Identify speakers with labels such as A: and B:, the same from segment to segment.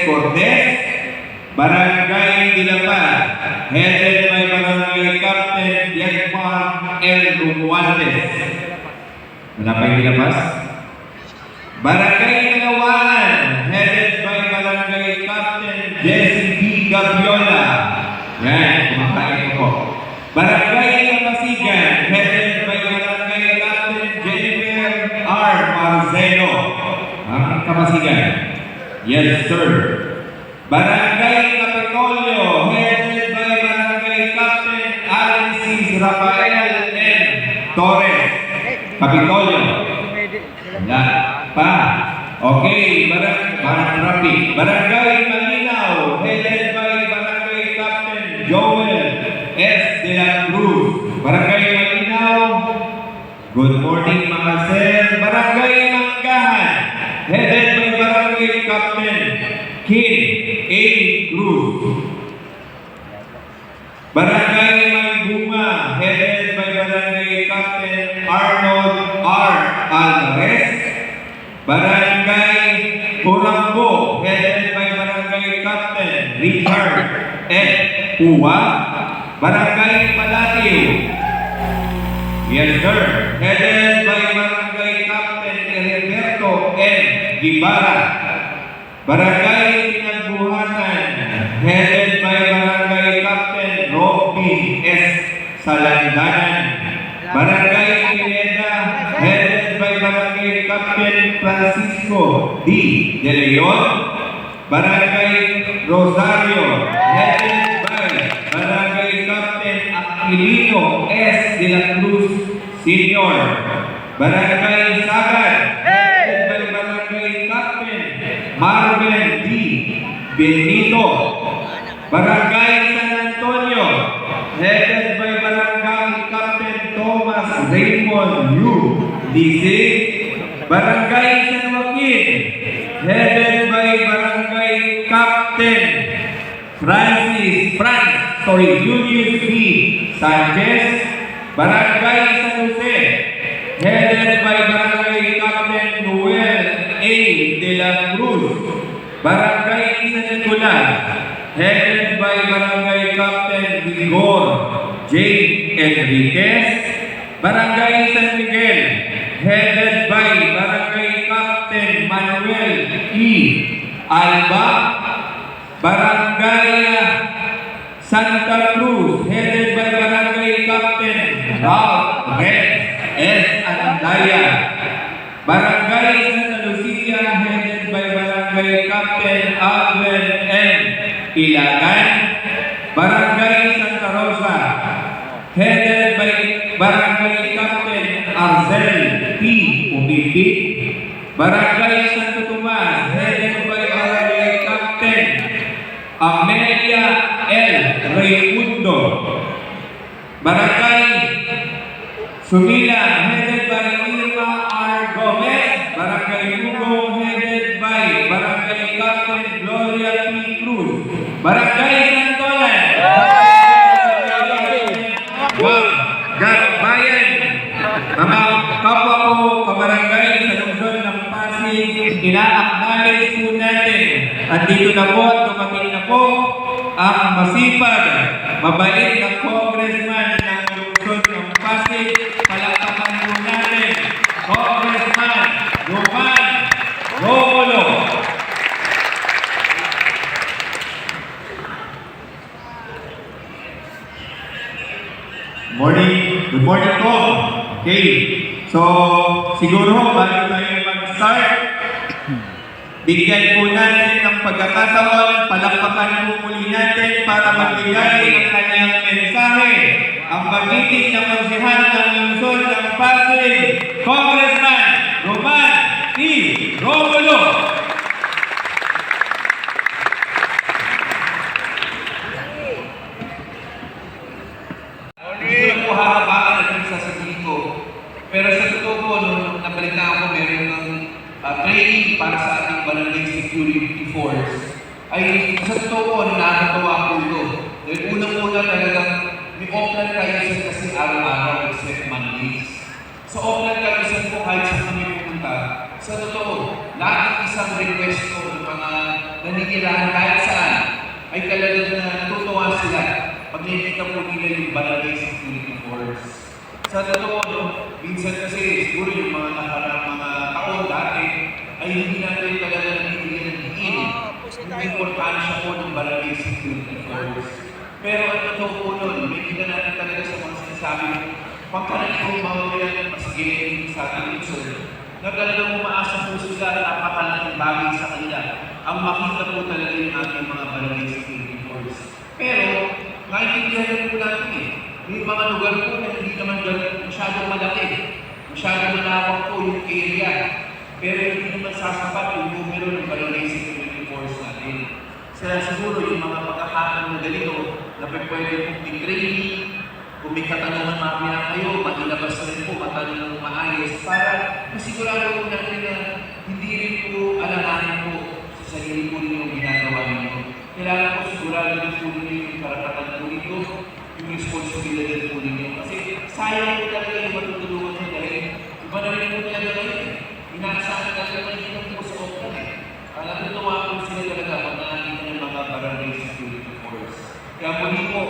A: Cortez, Barangay Dilapad, headed by Barangay Captain Yagmar L. Romualdez. Wala pa yung nilabas? Barangay Kalawaan, headed by Barangay Captain Jesse B. Gabiola. Yan, kumakain ko. Barangay Kapasigan, headed by Barangay Captain Jennifer R. Marcelo. Ang Kapasigan. Yes, sir. Barangay Capitolio, headed by Barangay Captain Alexis Rafael M. Torres. Capitolio. Wala pa. Okay, Barangay Malinaw, headed by Barangay Captain Joel S. De La Cruz. Barangay Malinaw. Good morning, mga sir. Barangay Manggahan, headed by Barangay Captain Kim A. Cruz. Barangay Maybunga, headed by Barangay Captain Arnold R. Alvarez. Barangay Corambo, headed by Barangay Captain Richard F. Uwa. Barangay Palatiw. Yes, sir. Headed by Barangay Captain Heriberto N. Guevara. Barangay Pinagbuhatan, headed by Barangay Captain Robby S. Salandanan. Barangay Pineda, headed by Barangay Captain Francisco D. De Leon. Barangay Rosario, headed by Barangay Captain Aquilino S. De La Cruz Sr. Barangay Sagad, headed by Barangay Captain Marvin D. Benito. Barangay San Antonio, headed by Barangay Captain Thomas Raymond U. Lisi. Barangay San Joaquin, headed by Barangay Captain Julius B. Sanchez. Barangay San Jose, headed by Barangay Captain Noel A. De La Cruz. Barangay San Nicolas, headed by Barangay Captain Vigor J. Enriquez. Barangay San Miguel, headed by Barangay Captain Manuel E. Alba. Barangay Santa Cruz, headed by Barangay Captain Ralph Red S. Andaya. Barangay Santa Lucia, headed by Barangay Captain Alvin N. Ilagan. Barangay Santa Rosa, headed by Barangay Captain Arzel P. Umipit. Barangay Santo Tomas, headed by Barangay Captain Amelia L. Raimundo. Barangay Sumila, headed by Irma R. Gomez. Barangay Hugo, headed by Barangay Captain Gloria P. Cruz. Barangay Santolan, Gagbayan. Mga kapwa ko, kabarangay sa lungsod ng Pasig, ina-acknowledge po natin. At dito na po at dumating na po ang masipag, mabait na congressman ng lungsod ng Pasig. Palakpakan po natin, Congressman Roman Romulo. Good morning po. Okay. So, siguro bago tayo mag-start, bigyan po natin ng pagkakataon, palakpakan po muli natin para magbigay ng kanyang mensahe. Ang pag-ibig ng konsehan ng lungsod ng Pasig, Congressman Roman E. Romulo. Hindi ko hahabaan at yung sasabihin ko. Pero sa totoo po, nung nabalita ako, meron ng training para sa ating barangay security force. Ay, sa totoo po, nakakatawa po ito. Dahil unang-una talagang may offline kayo kasi araw-araw except Mondays. Sa offline kayo po kahit sa kami pumunta,
B: Sa totoo, laging isang request ko ng mga naninilahan kahit saan ay talagang natutuwa sila pag nakikita po nila yung barangay security force. Sa totoo, no, minsan kasi siguro yung mga nakarang mga taon dati ay hindi natin talaga nabibigyan ng diin yung importansya po ng barangay security force. Pero ang totoo po nun, nakikita natin talaga sa mga sinasabi mo, pagkaraniwang mamamayan mas gilid sa ating lungsod, na talagang umaasa po sila at napakalaking bagay sa kanila ang makita po talaga yung ating mga barangay security force. Pero, naiintindihan rin po natin eh, may mga lugar po na hindi naman masyadong malaki, masyadong malawak po yung area, pero hindi naman sasapat yung numero ng barangay security force natin. Kaya siguro yung mga pagkakataon na ganito, na pwede pong training, kung may katanungan mamaya kayo, mailabas na rin po, matanong ng maayos para masigurado po natin na hindi rin po alalahanin po sa sarili po rin yung ginagawa ninyo. Kailangan po sigurado rin po ninyo yung karapatan po ninyo, yung responsibilidad po ninyo. Kasi sayang po talaga yung matutulungan nyo dahil iba na rin po talaga ngayon. Inaasahan talaga na hindi po sa optan eh. Natutuwa po sila talaga pag nakakita ng mga barangay security force. Kaya muli po,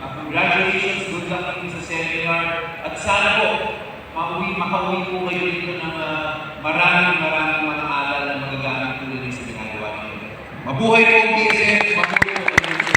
B: congratulations, good luck po sa seminar, at sana po, makauwi po kayo dito ng maraming mga aral na magagamit po rin sa ginagawa niyo. Mabuhay po ang PSF, mabuhay po ang PSF.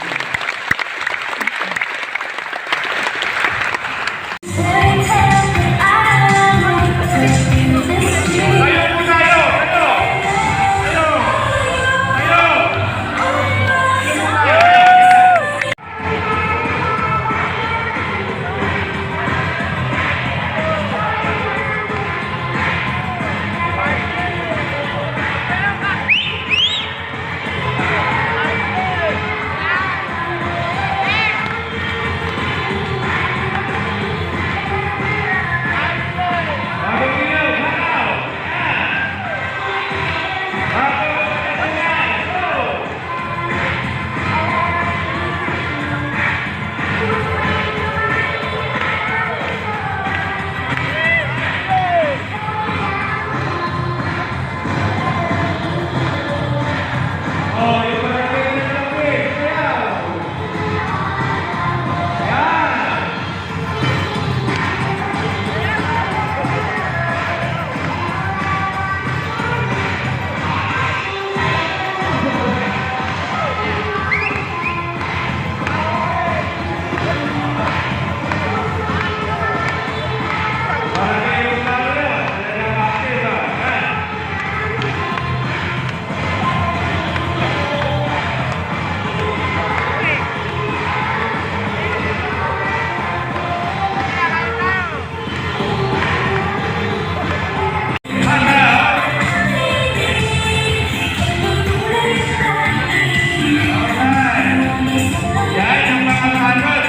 B: Yan ang mga kanot.